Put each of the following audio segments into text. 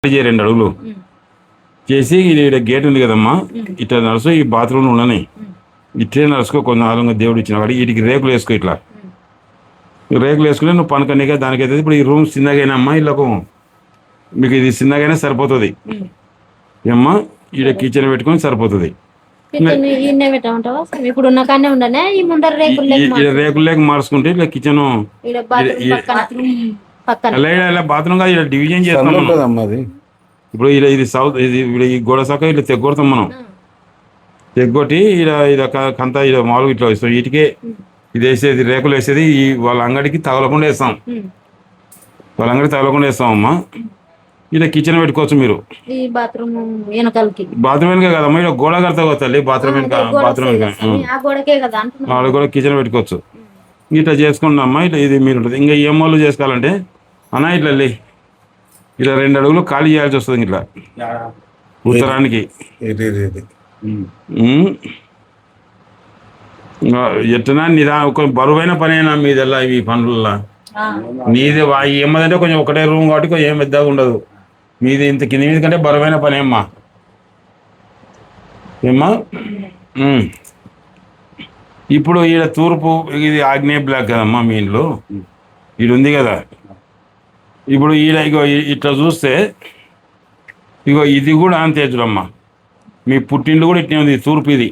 2 అడుగులు చేసి ఇది గేట్ ఉంది కదమ్మా, ఇట్లా నడుసు ఈ బాత్రూమ్లో ఉండని, ఇట్లే నడుచుకో కొంచెం ఆలంగా దేవుడు ఇచ్చిన వాడి వీటికి రేకులు వేసుకో, ఇట్లా రేకులు వేసుకుని నువ్వు పనుకనిగా దానికైతే ఇప్పుడు ఈ రూమ్ చిన్నగైనా అమ్మా, ఇళ్ళకు మీకు ఇది చిన్నగైనా సరిపోతుంది ఏమ్మా, ఈడ కిచెన్ పెట్టుకొని సరిపోతుంది. రేకులు లేక మార్చుకుంటే ఇట్లా కిచెన్ బాత్రూమ్ కాదు, ఇలా డివిజన్ చేస్తాం కదమ్మా. అది ఇప్పుడు ఇలా ఇది సౌత్, ఇది ఈ గోడ శాఖ ఇట్లా తెగొడతాం మనం, తెగొట్టి ఇలా కంతా ఇలా మామూలుగా ఇట్లా వేస్తాం. వీటికే ఇది వేసేది, రేకులు వేసేది ఈ వాళ్ళ అంగడికి తగలకుండా వేస్తాం, వాళ్ళ అంగడికి తగలకుండా వేస్తామమ్మా. ఇలా కిచెన్ పెట్టుకోవచ్చు మీరు. బాత్రూమ్ వెనుక కదమ్మా, ఇలా గోడ కడతా తల్లి, బాత్రూమ్ వెనుక, బాత్రూమ్ వెనుక కూడా కిచెన్ పెట్టుకోవచ్చు. ఇట్లా చేసుకున్నామ్మా, ఇట్లా ఇది మీరు ఉంటుంది. ఇంకా ఏం వాళ్ళు చేసుకోవాలంటే అన్నా ఇట్లా ఇలా 2 అడుగులు ఖాళీ చేయాల్సి వస్తుంది ఇట్లా ఉత్తరానికి. ఎట్లా ఒక బరువైన పని అయినా మీదెల్లా ఇవి పనులలో నీది ఏమదంటే కొంచెం ఒకటే రూమ్ కాబట్టి కొంచెం ఏం పెద్దగా ఉండదు. మీది ఇంత కింద మీద కంటే బరువైన పని ఏమ్మా, ఏమ్మా. ఇప్పుడు ఈడ తూర్పు, ఇది ఆగ్నేయ బ్లాక్ కదమ్మా మీ ఇంట్లో, ఇది ఉంది కదా. ఇప్పుడు ఇగో ఇట్లా చూస్తే ఇగో ఇది కూడా అంతే చూడమ్మా, మీ పుట్టిండు కూడా ఇట్నే ఉంది, తూర్పు ఇది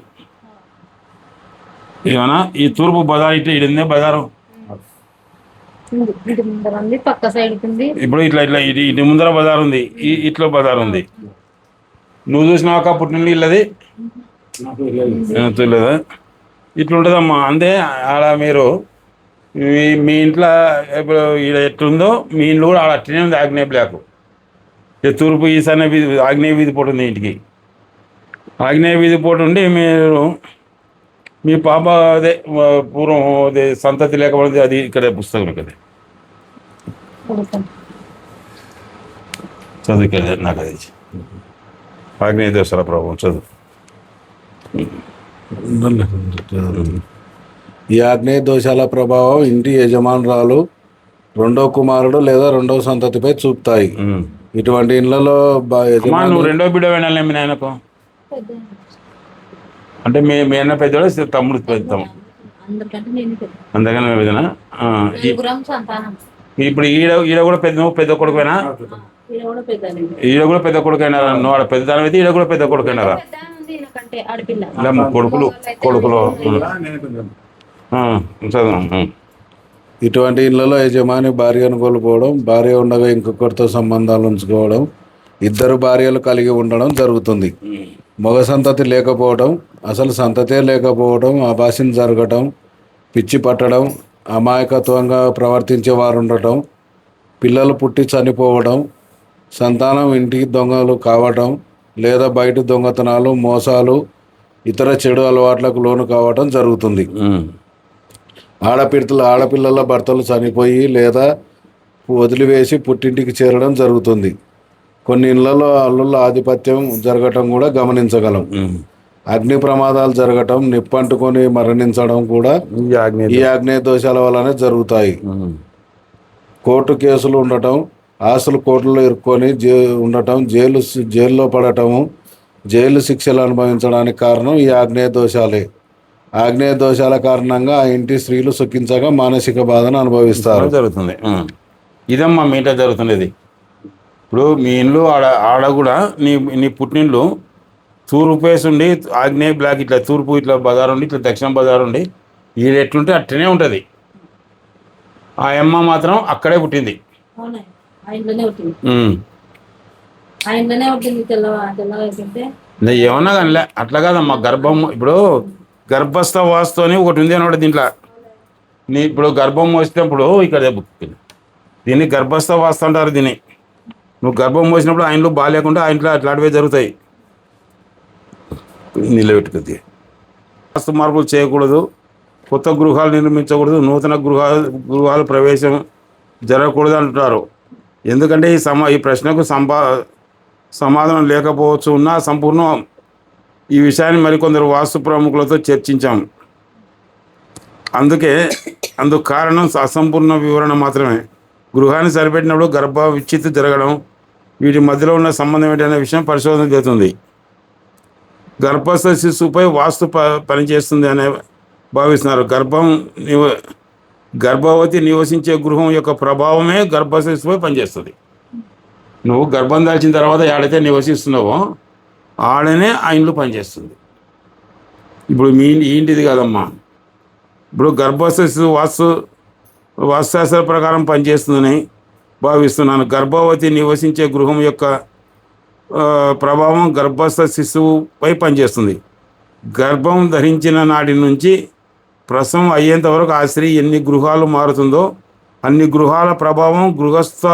ఏమన్నా. ఈ తూర్పు బజార్ ఇట్లా ఇడిందే బజారు. ఇప్పుడు ఇట్లా ఇటు ముందర బజార్ ఉంది, ఇట్లా బజార్ ఉంది. నువ్వు చూసినాక పుట్టిండు ఇల్లది తెలియదా, ఇట్లా ఉంటుందమ్మా. అంతే ఆడ మీరు మీ ఇంట్లో ఇప్పుడు ఈడ ఎట్లుందో మీ ఇంట్లో కూడా ఆడ అట్లనే ఉంది, ఆగ్నేయ బ్లాక్. తూర్పు ఈశాన్య వీధి, ఆగ్నేయ వీధి పోటు ఉంది ఇంటికి, ఆగ్నేయ వీధి పోటు ఉండి మీరు మీ పాప అదే పూర్వం అదే సంతతి లేకపోతే అది ఇక్కడ పుస్తకం కదా చదువు కదా, నాకు అది ఆగ్నేయ దోషాల ప్రభావం చదువు. ఈ ఆగ్నేయ దోషాల ప్రభావం ఇంటి యజమానురాలు, 2వ కుమారుడు లేదా 2వ సంతతిపై చూపుతాయి. ఇటువంటి ఇళ్లలో నువ్వు 2వ బిడ్డ వినాలి మీ నాయనకు, అంటే మీ అన్న పెద్దవాడు, తమ్ముడు పెద్దాం, అందుకని విధనా. ఇప్పుడు ఈడ కూడా పెద్ద కొడుకునా, ఈడ కూడా పెద్ద కొడుకైనారా, నువ్వు ఆడ పెద్ద దాని అయితే ఈడ కూడా పెద్ద కొడుకైనారా, కొడుకులు చదువు. ఇటువంటి ఇళ్లలో యజమాని భార్యను కోల్పోవడం, భార్య ఉండగా ఇంకొకరితో సంబంధాలు ఉంచుకోవడం, 2 భార్యలు కలిగి ఉండడం జరుగుతుంది. మగ సంతతి లేకపోవడం, అసలు సంతతే లేకపోవడం, అభాషణ జరగటం, పిచ్చి పట్టడం, అమాయకత్వంగా ప్రవర్తించే వారు ఉండటం, పిల్లలు పుట్టి చనిపోవడం, సంతానం ఇంటికి దొంగలు కావటం లేదా బయట దొంగతనాలు, మోసాలు, ఇతర చెడు అలవాట్లకు లోను కావటం జరుగుతుంది. ఆడపిల్లల భర్తలు చనిపోయి లేదా వదిలివేసి పుట్టింటికి చేరడం జరుగుతుంది. కొన్ని ఇళ్లలో అల్లుళ్ళ ఆధిపత్యం జరగటం కూడా గమనించగలం. అగ్ని ప్రమాదాలు జరగటం, నిప్పంటుకొని మరణించడం కూడా ఈ ఆగ్నేయ దోషాల వల్లనే జరుగుతాయి. కోర్టు కేసులు ఉండటం, ఆస్తులు కోర్టులో ఇరుక్కొని ఉండటం, జైల్లో పడటము, జైలు శిక్షలు అనుభవించడానికి కారణం ఈ ఆగ్నేయ దోషాలే. ఆగ్నేయ దోషాల కారణంగా ఆ ఇంటి స్త్రీలు సుఖించగా మానసిక బాధను అనుభవిస్తారు. జరుగుతుంది ఇదమ్మా మీ ఇంట్లో జరుగుతున్నది. ఇప్పుడు మీ ఇల్లు ఆడ కూడా నీ పుట్టినిల్లు తూర్పు ఫేస్ ఉండి ఆగ్నేయ బ్లాక్, ఇట్లా తూర్పు ఇట్లా బజార్ ఉండి, ఇట్లా దక్షిణ బజార్ ఉండి, ఈడ ఎట్లుంటే అట్లనే ఉంటుంది. ఆ అమ్మ మాత్రం అక్కడే పుట్టింది. ఏమన్నా కానీ అట్లా కాదమ్మా, గర్భం ఇప్పుడు గర్భస్థ వాస్తు అని ఒకటి ఉంది అనమాట దీంట్లో. ఇప్పుడు గర్భం మోసినప్పుడు ఇక్కడ దీన్ని గర్భస్థ వాస్తు అంటారు. దీన్ని నువ్వు గర్భం మోసినప్పుడు ఆ ఇంట్లో బాగాలేకుండా ఆ ఇంట్లో అట్లాంటివే జరుగుతాయి. నిలబెట్టుకుంది వాస్తు మార్పులు చేయకూడదు, కొత్త గృహాలు నిర్మించకూడదు, నూతన గృహాల ప్రవేశం జరగకూడదు అంటున్నారు. ఎందుకంటే ఈ ప్రశ్నకు సమాధానం లేకపోవచ్చు ఉన్నా సంపూర్ణం ఈ విషయాన్ని మరికొందరు వాస్తు ప్రముఖులతో చర్చించాం. అందుకు కారణం అసంపూర్ణ వివరణ మాత్రమే. గృహాన్ని సరిపెట్టినప్పుడు గర్భ విచ్ఛిత్తి జరగడం, వీటి మధ్యలో ఉన్న సంబంధం ఏంటనే విషయం పరిశోధన చేస్తుంది. గర్భస్థ శిశువుపై వాస్తు పనిచేస్తుంది అనే భావిస్తున్నారు. గర్భవతి నివసించే గృహం యొక్క ప్రభావమే గర్భస్థ శిశువుపై పనిచేస్తుంది. నువ్వు గర్భం దాల్చిన తర్వాత ఆడైతే నివసిస్తున్నావో ఆడనే ఆ ఇంట్లో పనిచేస్తుంది. ఇప్పుడు మీ ఇంటిది కాదమ్మా, ఇప్పుడు గర్భస్థ శిశువు వాస్తుశాస్త్ర ప్రకారం పనిచేస్తుందని భావిస్తున్నాను. గర్భవతి నివసించే గృహం యొక్క ప్రభావం గర్భస్థ శిశువుపై పనిచేస్తుంది. గర్భం ధరించిన నాటి నుంచి ప్రసవం అయ్యేంత వరకు ఆ స్త్రీ ఎన్ని గృహాలు మారుతుందో అన్ని గృహాల ప్రభావం గృహస్థ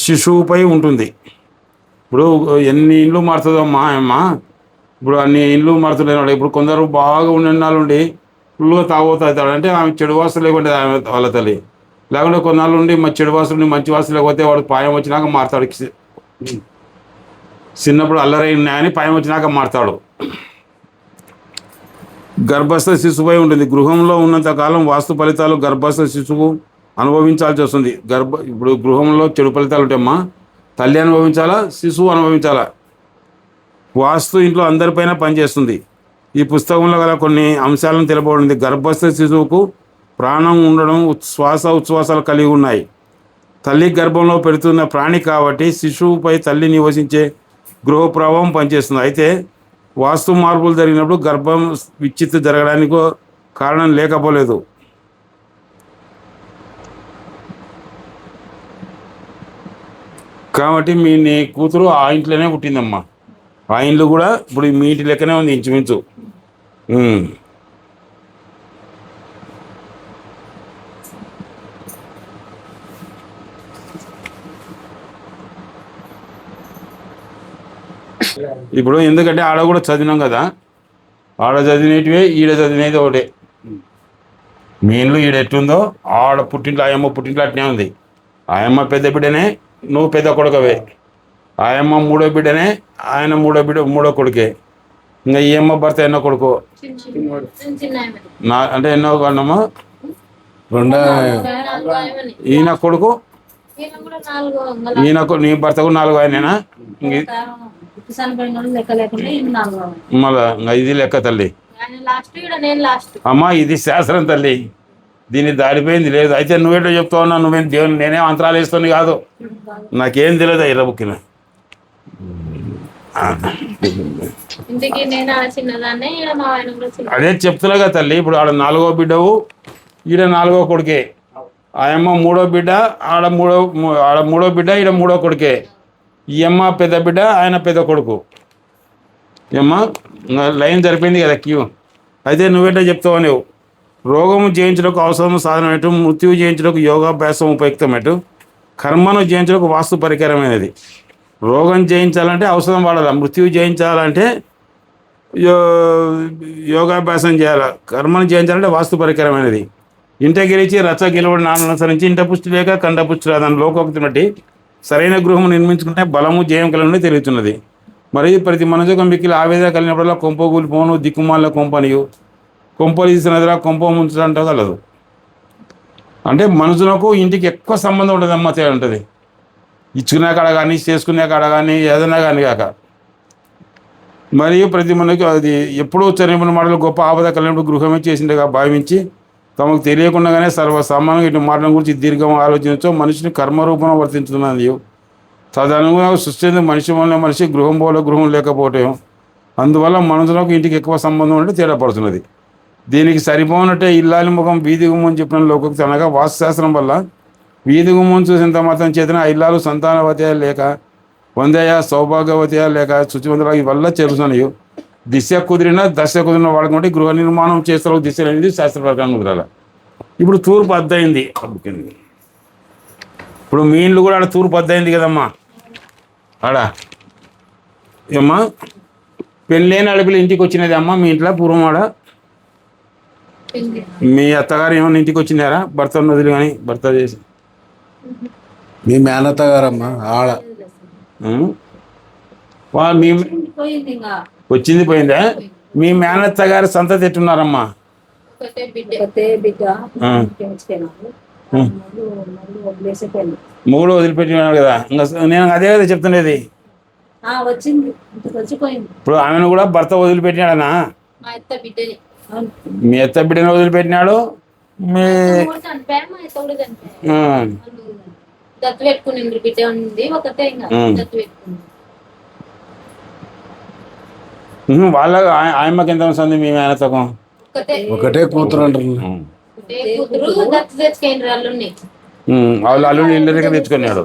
శిశువుపై ఉంటుంది. ఇప్పుడు ఎన్ని ఇండ్లు మారుతుందమ్మా అమ్మ, ఇప్పుడు అన్ని ఇండ్లు మారుతున్నాడు. ఇప్పుడు కొందరు బాగా ఉండి ఉండి ఫుల్గా తాగుతాడు అంటే ఆమె చెడు వాసన లేకుంటే ఆమె వాళ్ళ తల్లి, లేకుంటే కొన్నాళ్ళు ఉండి చెడు వాసన ఉండి మంచి వాసన లేకపోతే వాడు పాయం వచ్చినాక మారుతాడు. చిన్నప్పుడు అల్లరైనాయని పాయం వచ్చినాక మారుతాడు. గర్భస్థ శిశువుపై ఉంటుంది. గృహంలో ఉన్నంత కాలం వాస్తు ఫలితాలు గర్భస్థ శిశువు అనుభవించాల్సి వస్తుంది. ఇప్పుడు గృహంలో చెడు ఫలితాలు ఉంటాయమ్మా, తల్లి అనుభవించాలా, శిశువు అనుభవించాలా. వాస్తు ఇంట్లో అందరిపైన పనిచేస్తుంది. ఈ పుస్తకంలో గల కొన్ని అంశాలను తెలుపబడింది. గర్భస్థ శిశువుకు ప్రాణం ఉండడం, ఉచ్ఛ్వాసాలు కలిగి ఉన్నాయి. తల్లి గర్భంలో పెడుతున్న ప్రాణి కాబట్టి శిశువుపై తల్లి నివసించే గృహ ప్రభావం పనిచేస్తుంది. అయితే వాస్తు మార్పులు జరిగినప్పుడు గర్భం విచ్ఛిత్తి జరగడానికి కారణం లేకపోలేదు. కాబట్టి నీ కూతురు ఆ ఇంట్లోనే పుట్టిందమ్మా. ఆ ఇంట్లో కూడా ఇప్పుడు మీ ఇంటి లెక్కనే ఉంది ఇంచుమించు. ఇప్పుడు ఎందుకంటే ఆడ కూడా చదివినాం కదా, ఆడ చదివినటివే ఈడ చదివినది ఒకటే. మీ ఇంట్లో ఈడ ఎట్టుందో ఆడ పుట్టింట్లో ఆయమ్మ పుట్టింట్లో అట్నే ఉంది. ఆయమ్మ పెద్ద బిడ్డనే, నువ్వు పెద్ద కొడుకవే. ఆయమ్మ మూడో బిడ్డనే, ఆయన మూడో కొడుకే. ఇంకా ఈ అమ్మ భర్త ఎన్నో కొడుకు అంటే ఎన్నో అన్నమ్మా, ఈయన కొడుకు, నీ భర్తకు 4 ఆయనేనా? మళ్ళా ఇది లెక్క తల్లి అమ్మా, ఇది శాస్త్రం తల్లి, దీన్ని దాడిపోయింది లేదు. అయితే నువ్వేటో చెప్తా ఉన్నా, నువ్వేం దేవుని నేనే మంత్రాలు వేస్తుంది కాదు, నాకేం తెలియదు ఎర్ర బుక్కిన. అదే చెప్తున్నా తల్లి. ఇప్పుడు ఆడ 4వ బిడ్డవు, ఈడ 4వ కొడుకే. ఆయమ్మ 3వ బిడ్డ, ఆడ మూడో బిడ్డ, ఈడ 3వ కొడుకే. ఈ అమ్మ పెద్ద బిడ్డ, ఆయన పెద్ద కొడుకు. ఏమ్మ లైన్ సరిపోయింది కదా క్యూ. అయితే నువ్వేటో చెప్తావు నువ్వు, రోగము జయించడానికి అవసరం సాధనం ఎటు, మృత్యువు జయించడానికి యోగాభ్యాసం ఉపయుక్తమేటు, కర్మను జయించడానికి వాస్తు పరికరమైనది. రోగం జయించాలంటే ఔషధం వాడాలి, మృత్యువు జయించాలంటే యోగాభ్యాసం చేయాలి, కర్మను జయించాలంటే వాస్తు పరికరమైనది. ఇంట గెలిచి రచ్చ గెలవడి నాన్న అనుసరించి ఇంట పుష్టి లేక కంట పుష్టి రాదని లోకోక్తి బట్టి సరైన గృహం నిర్మించుకుంటే బలము జయం కలిగి తెలుగుతున్నది. మరియు ప్రతి మనసుకు మిక్కిలి ఆవేదన కలిగినప్పుడల్లా కొంప కూలిపోను, దిక్కుమాల కొంపనియు, కొంపలు తీసినదిరా కొంప ముంచడంటే కలదు. అంటే మనుషులకు ఇంటికి ఎక్కువ సంబంధం ఉంటుంది అమ్మ, ఉంటుంది. ఇచ్చుకునే కాడ కానీ, చేసుకునే కాడ కానీ, ఏదైనా కానీ కాక. మరియు ప్రతి మనకి అది ఎప్పుడూ చనిపోయిన మాటలు గొప్ప ఆపద కలిగినప్పుడు గృహమే చేసిండగా భావించి తమకు తెలియకుండానే సర్వసామాన్యంగా ఇటు మాటల గురించి దీర్ఘం ఆలోచించో మనిషిని కర్మరూపంలో వర్తించుతున్నది. తదనుగుణంగా సృష్టి మనిషి వల్ల మనిషి గృహం పోలే గృహం లేకపోవటం, అందువల్ల మనుషులకు ఇంటికి ఎక్కువ సంబంధం అంటే తేడా పడుతున్నది. దీనికి సరిపోనట్టే ఇల్లాలి ముఖం వీధి గుమ్మని చెప్పిన లోకోక్తి అనగా వాస్తుశాస్త్రం వల్ల వీధి గుమ్మం చూసినంత మాత్రం చేతన ఇల్లాలు సంతానవతయా లేక వందయా సౌభాగ్యవతయా లేక శుచివంతుల వల్ల చేరుతున్నాయి. దిశ కుదిరిన దశ కుదిరిన వాడుకుంటే గృహ నిర్మాణం చేస్తారు. దిశ అనేది శాస్త్ర ప్రకారం కుదరాల. ఇప్పుడు తూర్పు అద్దయింది. ఇప్పుడు మీ ఇండ్లు కూడా ఆడ తూర్పు అద్దయింది కదమ్మా. ఆడ ఏమ్మా పెళ్ళైన అడపిలు ఇంటికి వచ్చినది అమ్మ మీ ఇంట్లో పూర్వం. ఆడ మీ అత్తగారు ఏమన్నా ఇంటికి వచ్చినారా భర్త వదిలి కానీ భర్త చేసి? మీ మేనత్త గారమ్మా ఆడ మీ వచ్చింది పోయిందా? మీ మేనత్త గారి సంతతి ఎట్టున్నారమ్మా? వదిలేసేపోయింది. మొగుడు వదిలిపెట్టినాడు కదా, ఇంకా నేను అదే కదా చెప్తుండేది. వచ్చింది, ఇంటికి వచ్చిపోయింది. ఇప్పుడు ఆమెను కూడా భర్త వదిలిపెట్టినాడనా? మా అత్త బిడ్డని. మీ అత్త బిడ్డను వదిలిపెట్టినాడు, మీ చనిపోయారు, మా అత్త కూడా చనిపోయారు. దత్తు పెట్టుకుని బిడ్డ ఉంది ఒకటే, ఇంకా దత్తు పెట్టుకుంది. వాళ్ళ ఆయమ్మకి ఎంత వస్తుంది మీ మేనతకం? ఒకటే కూతురు అంటారు. కూతురు దత్తు తెచ్చుకోండి అల్లుని. వాళ్ళు అల్లుని ఇళ్ళ దగ్గర తెచ్చుకున్నాడు.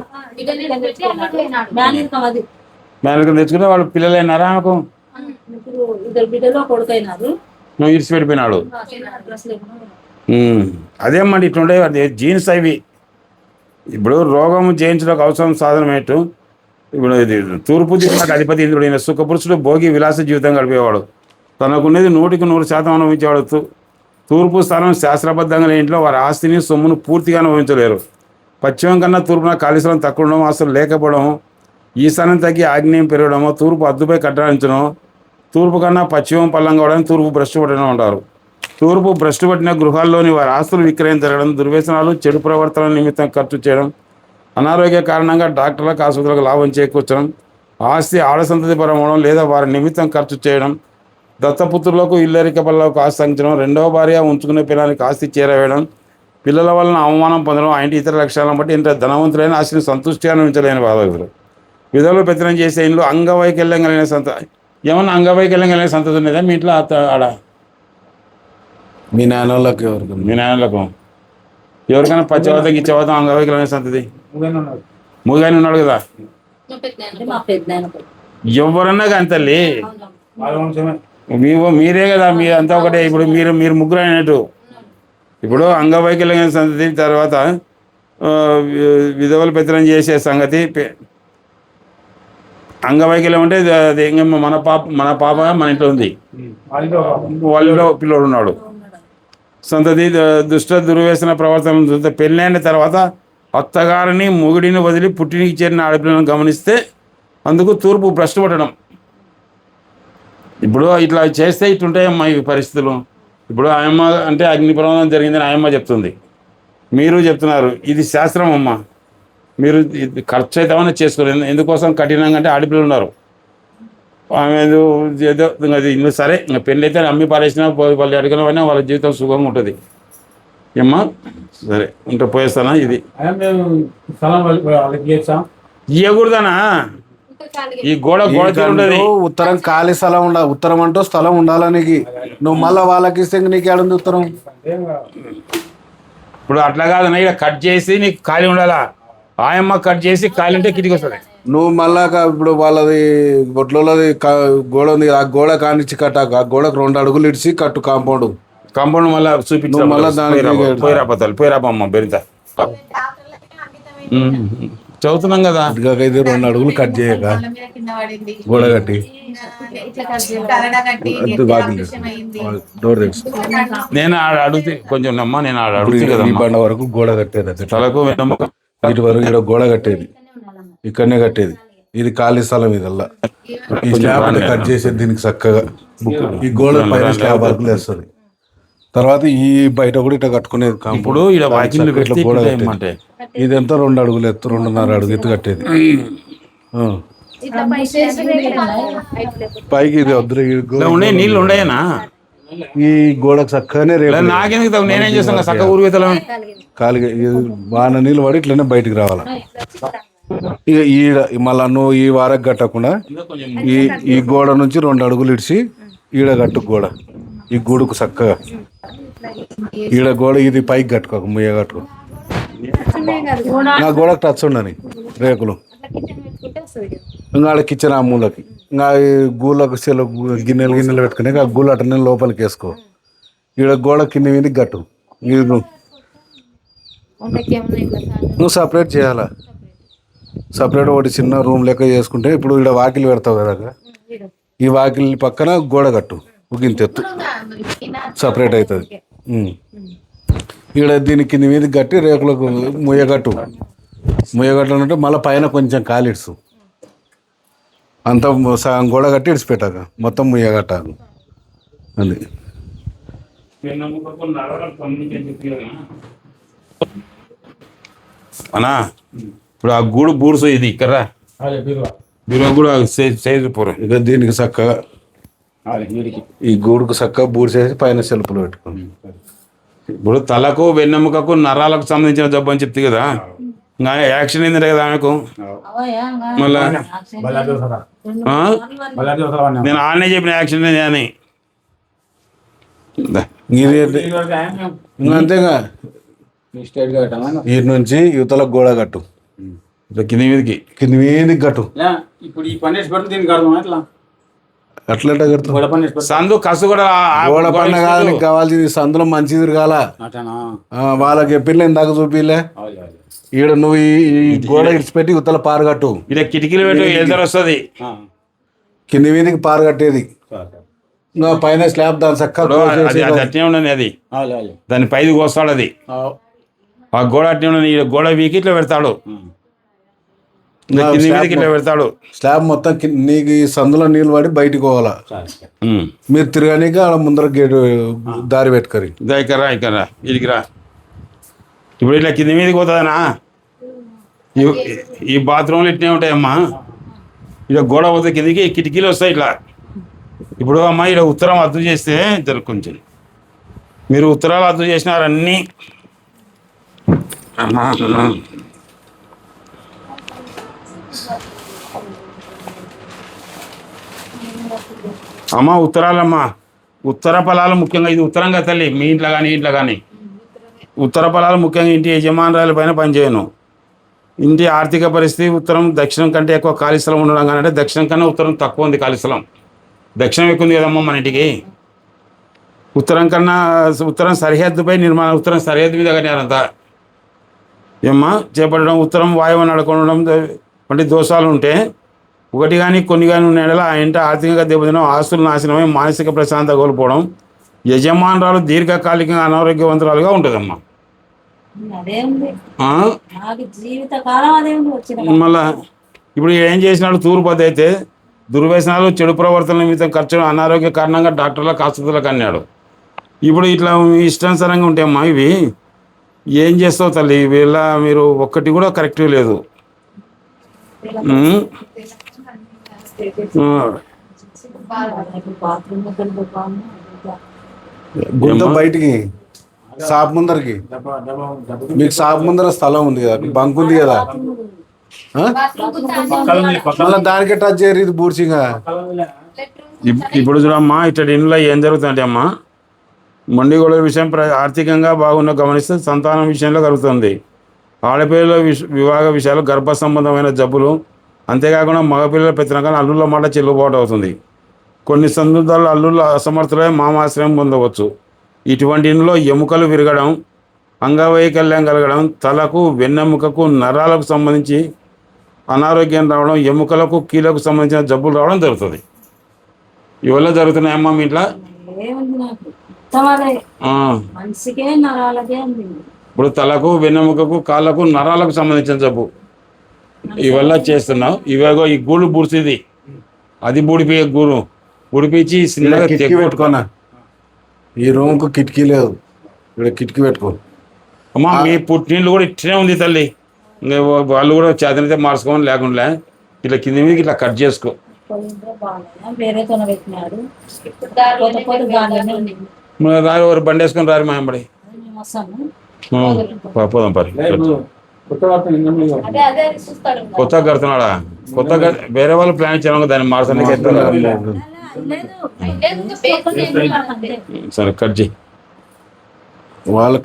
మేనరికం తెచ్చుకుని వాళ్ళు పిల్లలు అయినారా ఆమెకు? ఇద్దరు బిడ్డలు కొడుకైనారు. నువ్వు ఇరిచి పెట్టిపోయినాడు. అదేమ్మండి ఇట్లుండే అది జీన్స్ అవి. ఇప్పుడు రోగం జయించడానికి అవసరం సాధనం ఏంటో. ఇప్పుడు ఇది తూర్పు దిక్కులకు అధిపతి ఇంద్రుడు, ఈయన సుఖపురుషుడు, భోగి విలాస జీవితం గడిపేవాడు. తనకున్నది 100% అనుభవించేవాడు. తూర్పు స్థానం శాస్త్రబద్ధంగా ఇంట్లో వారి ఆస్తిని సొమ్మును పూర్తిగా అనుభవించలేరు. పశ్చిమం కన్నా తూర్పున ఖాళీ స్థలం తక్కువ ఉండడం, అసలు లేకపోవడం, ఈ స్థానం తగ్గి ఆగ్నేయం పెరగడము, తూర్పు అద్దుపై కట్టాడించడం, తూర్పు కన్నా పశ్చిమం పల్లం కావడానికి తూర్పు భ్రష్టు పట్టడం ఉంటారు. తూర్పు భ్రష్టు పట్టిన గృహాల్లోని వారి ఆస్తులు విక్రయం జరగడం, దుర్వ్యసనాలు, చెడు ప్రవర్తన నిమిత్తం ఖర్చు చేయడం, అనారోగ్య కారణంగా డాక్టర్లకు ఆసుపత్రులకు లాభం చేకూర్చడం, ఆస్తి ఆడసంతతి పరమవడం లేదా వారి నిమిత్తం ఖర్చు చేయడం, దత్తపుత్రులకు ఇల్లరిక పనులకు ఆస్తి అందించడం, రెండవ భార్య ఉంచుకునే పిల్లలకి ఆస్తి చేరవేయడం, పిల్లల వలన అవమానం పొందడం, ఆయన ఇతర లక్ష్యాలను బట్టి ఇంత ధనవంతులైన ఆస్తిని సంతృష్టిగా అనుభవించలేని బాధకులు. విధులు పెత్తనం చేసే ఇంట్లో అంగవైకల్యం కలిగిన ఏమన్నా అంగవైకల్యం కలిగిన సంతతి ఉండేదా మీ ఇంట్లో? ఆడ మీ నాన్నోళ్ళకి ఎవరికి? మీ నాన్నలకు ఎవరికైనా పచ్చవతం గిచ్చవతం అంగవైకల్యం సంతతి? మూగానే ఉన్నాడు కదా. ఎవరన్నా కానీ తల్లి మీరే కదా, మీరు అంతా ఒకటే. ఇప్పుడు మీరు ముగ్గురు అయినట్టు. ఇప్పుడు అంగవైకల్యం సంతతి తర్వాత విధవలు పెత్తనం చేసే సంగతి. అంగవైకల్యం అంటే అది మన పాప మన ఇంట్లో ఉంది, వాళ్ళలో పిల్లోడు ఉన్నాడు. సంతతి దుష్ట దుర్వ్యసన ప్రవర్తన. పెళ్ళైన తర్వాత అత్తగారిని మొగుడిని వదిలి పుట్టినికి చేరిన ఆడపిల్లను గమనిస్తే అందుకు తూర్పు భ్రష్టు పట్టడం. ఇప్పుడు ఇట్లా చేస్తే ఇట్లుంటాయమ్మా ఈ పరిస్థితులు. ఇప్పుడు ఆయమ్మ అంటే అగ్ని ప్రమాదం జరిగిందని ఆయమ్మ చెప్తుంది, మీరు చెప్తున్నారు. ఇది శాస్త్రం అమ్మ. మీరు ఖర్చు అవుతామని చేసుకోలేదు. ఎందుకోసం కఠినంగా అంటే ఆడపిల్లలు ఉన్నారు, ఆమె ఏదో అది ఇంకా సరే, ఇంకా పెళ్ళి అయితే అమ్మి పారేసినా వాళ్ళు అడిగిన వాళ్ళ జీవితం సుఖంగా ఉంటుంది. ఏమ్మా సరే ఉంటే పోయేస్తానా? ఇది ఇవ్వకూడదానా? ఈ గోడ ఉంటుంది. ఉత్తరం ఖాళీ స్థలం ఉండాలి. ఉత్తరం అంటూ స్థలం ఉండాలని నువ్వు మళ్ళీ వాళ్ళకి ఇస్తే నీకు ఏడుంది ఉత్తరం? ఇప్పుడు అట్లా కాదన్నా, ఇక్కడ కట్ చేసి నీకు ఖాళీ ఉండాలా? ఆయమ్మ కట్ చేసి ఖాళీ ఉంటే కిటికీ వస్తుంది. నువ్వు మళ్ళా ఇప్పుడు వాళ్ళది బొట్లది గోడ ఉంది, ఆ గోడ కానిచ్చి కట్టాక ఆ గోడకు 2 అడుగులు ఇడిచి కట్టు కాంపౌండ్ మళ్ళీ చూపించు. మళ్ళీ పోయిరాపమ్మ బెరిత చదువుతున్నాం కదా. ఇది 2 అడుగులు కట్ చేయక గోడ కట్టి డోర్ తెచ్చు. నేను ఆడ అడిగితే కొంచెం నమ్మా, నేను ఆడ అడుగుతుంది కదా. ఈ బండ వరకు గోడ కట్టేది, తలకు ఇటు వరకు ఇక్కడ గోడ కట్టేది, ఇక్కడనే కట్టేది. ఇది ఖాళీ స్థలం. ఇదల్లా ఈ స్లాబ్ కట్ చేసేది దీనికి చక్కగా. ఈ గోడ పైన స్లాబ్ వరకు వేస్తుంది. తర్వాత ఈ బయట కూడా ఇట్లా కట్టుకునేది. ఇప్పుడు ఇట్లా గోడ కట్టేది. ఇదంతా 2 అడుగులు ఎత్తు, 2.5 అడుగు ఎత్తు కట్టేది. పైకి ఇది వద్దు, నీళ్ళు ఉండేనా ఈ గోడకు చక్కగానే రేపు నాకెందుకు నేనేం చేస్తాను చక్క ఊరు ఖాళీగా వాన నీళ్ళు పడి ఇట్లనే బయటికి రావాలా. ఇక ఈడ మళ్ళా నువ్వు ఈ వారకు కట్టకుండా ఈ గోడ నుంచి 2 అడుగులు ఇడిచి ఈడ కట్టు గోడ. ఈ గూడుకు చక్కగా ఈడ గోడ ఇది పైకి కట్టుకోక ముయ్య కట్టుకో. నా గోడకు టచ్ ఉండని రేకులు. ఇంకా ఆడ కిచెన్ ఆ మూలకి, ఇంకా గూళ్ళకు గిన్నెలు పెట్టుకుని ఆ గూళ్ళు అటనే లోపలికి వేసుకో. ఈడ గోడ కింద మీదకి కట్టు. నువ్వు సపరేట్ చేయాలా. సపరేట్ ఒకటి చిన్న రూమ్ లెక్క చేసుకుంటే ఇప్పుడు ఇక్కడ వాకిలి పెడతావు కదా, ఈ వాకిలి పక్కన గోడ కట్టు. ఇంత ఎత్తు సపరేట్ అవుతుంది. ఇక్కడ దీని కింద మీదకి కట్టి రేకులకు ముయ్యగట్టు అంటే మళ్ళీ పైన కొంచెం కాలిడ్సు అంతా సగం గోడ కట్టి ఇడిచిపెట్టాక మొత్తం ముయ్యగట్టాకు. అది అనా ఇప్పుడు ఆ గూడు బూడ్సు ఇది ఇక్కడ బీరువా కూడా సైజు పోరా. ఇక దీనికి చక్కగా ఈ గూడుకు చక్కగా బూడిసేసి పైన సెల్పులు పెట్టుకోండి. ఇప్పుడు తలకు వెన్నెముకకు నరాలకు సంబంధించిన జబ్బు అని చెప్తే కదా, ఇంకా యాక్షన్ అయింది కదా ఆమెకు. మళ్ళా నేను ఆడనే చెప్పిన యాక్షన్ అని. ఇంకా అంతేగా ఈ నుంచి యువతల గోడ కట్టు, కింది మీదకి కింది కట్టు. ఇప్పుడు ఈ పని వేసి పెడితే దీనికి అర్థం ఎట్లా అట్లా కడుతు గొడవ పని వేసి పెడితే సందు కసు కూడా గోడ పైన కాదు నీకు కావాల్సింది, సందులో మంచిది తిరగాల. అట్లనా? వాళ్ళకి చెప్పిలే ఇందాక చూపిలే. అవును, అవును. ఈడ నువ్వు ఈ గోడ ఇడిచిపెట్టి యువతల పారు కట్టు. ఇలా కిటికీలు పెట్టి ఎదురు వస్తుంది. కింది మీదకి పారు కట్టేది. ఇంకా పైన స్లాబ్ దాని చక్కగా అది అట్నే ఉండని, అది అవును, అవును. దాని పైది కోస్తాడు. అది ఆ గోడ అట్నే ఉండని, గోడ వీకి ఇట్లా పెడతాడు, ఇంకా కింది మీదకి ఇట్లా పెడతాడు. స్లాబ్ మొత్తం నీకు ఈ సందులో నీళ్ళు పడి బయటికి పోవాలా. మీరు తిరగనీకి ఆడ ముందర గేటు దారి పెట్టుకరి. ఇక్కడ ఇదికి రా. ఇప్పుడు ఇట్లా కింది మీదకి పోతుందనా, ఈ బాత్రూమ్లు ఇట్నే ఉంటాయమ్మా. ఇట్లా గోడ పోతే కిందికి కిటికీలు వస్తాయి ఇట్లా. ఇప్పుడు అమ్మ ఇక్కడ ఉత్తరం రద్దు చేస్తే జర కొంచెం మీరు ఉత్తరాలు రద్దు చేసినారు అన్నీ. అమ్మ ఉత్తరాలమ్మా, ఉత్తర ఫలాలు ముఖ్యంగా, ఇది ఉత్తరంగా తల్లి మీ ఇంట్లో కానీ ఇంట్లో కానీ ఉత్తర ఫలాలు ముఖ్యంగా ఇంటి యజమానురాల పైన పనిచేయను. ఇంటి ఆర్థిక పరిస్థితి ఉత్తరం దక్షిణం కంటే ఎక్కువ ఖాళీ స్థలం ఉండడం కానీ, అంటే దక్షిణం కన్నా ఉత్తరం తక్కువ ఉంది ఖాళీ స్థలం. దక్షిణం ఎక్కువ ఉంది కదమ్మా మన ఇంటికి. ఉత్తరం కన్నా ఉత్తరం సరిహద్దుపై నిర్మాణం, ఉత్తరం సరిహద్దు మీద కట్టారంతా. ఏమ్మా చేపట్టడం, ఉత్తరం వాయువు నడకొనడం వంటి దోషాలు ఉంటే ఒకటి కానీ కొన్ని కానీ ఉన్న ఆ ఇంట ఆర్థికంగా దెబ్బతినడం, ఆస్తులు నాశనమై మానసిక ప్రశాంతత కోల్పోవడం, యజమానురాలు దీర్ఘకాలికంగా అనారోగ్యవంతురాలుగా ఉంటుందమ్మా. మళ్ళా ఇప్పుడు ఏం చేసినాడు తూర్పుది అయితే దుర్వ్యసనాలు, చెడు ప్రవర్తన నిమిత్తం ఖర్చు, అనారోగ్య కారణంగా డాక్టర్లకు ఆసుపత్రులకు అన్నాడు. ఇప్పుడు ఇట్లా ఇష్టానుసారంగా ఉంటాయమ్మా ఇవి. ఏం చేస్తావు తల్లి, వీళ్ళ మీరు ఒక్కటి కూడా కరెక్ట్ లేదు. గుంత బయటికి షాప్ ముందరకి, మీకు షాప్ ముందర స్థలం ఉంది కదా, బంక్ ఉంది కదా, మళ్ళీ దానికే టచ్ చేయరు. ఇది బూడ్సింగా. ఇప్పుడు చూడమ్మా ఇట్లా ఇంట్లో ఏం జరుగుతుందంటే అమ్మా, మొండిగోడల విషయం ఆర్థికంగా బాగున్న గమనిస్తే సంతానం విషయంలో కలుగుతుంది. ఆడపిల్లల వివాహ విషయాలు, గర్భ సంబంధమైన జబ్బులు, అంతేకాకుండా మగపిల్లల పెత్తనకాలం అల్లుళ్ళ మాట చెల్లుబాటు అవుతుంది. కొన్ని సందర్భాల్లో అల్లుళ్ళ అసమర్థులై మామాశ్రయం పొందవచ్చు. ఇటువంటి ఇంట్లో ఎముకలు విరగడం, అంగవైకల్యం కలగడం, తలకు వెన్నెముకకు నరాలకు సంబంధించి అనారోగ్యం రావడం, ఎముకలకు కీలకు సంబంధించిన జబ్బులు రావడం జరుగుతుంది. ఇవల్ల జరుగుతున్నాయమ్మా మీ ఇంట్లో. ఇప్పుడు తలకు వెన్నెముకకు కాళ్ళకు నరాలకు సంబంధించిన జబ్బు ఇవల్ల చేస్తున్నావు. ఇవేగో ఈ గూడు బుడిసిది, అది బూడిపోయే గూడు బుడిపించి కిటికీ పెట్టుకోనా. ఈ రూమ్కు కిటికీ లేదు, ఇక్కడ కిటికీ పెట్టుకో. అమ్మా మీ పుట్టినీళ్ళు కూడా ఇట్లనే ఉంది తల్లి. ఇంకా వాళ్ళు కూడా చేతనైతే మార్చుకోమని లేకుండా ఇట్లా కింది మీదకి ఇట్లా కట్ చేసుకో. రారు ఎవరు బండి వేసుకొని రారు మా ఎంబడి పోదాం పరి. కొత్తగా కడుతున్నాడా? కొత్తగా వేరే వాళ్ళు ప్లాన్ ఇచ్చాను దాన్ని మార్చడానికి. సరే కట్ చేయి. వాళ్ళ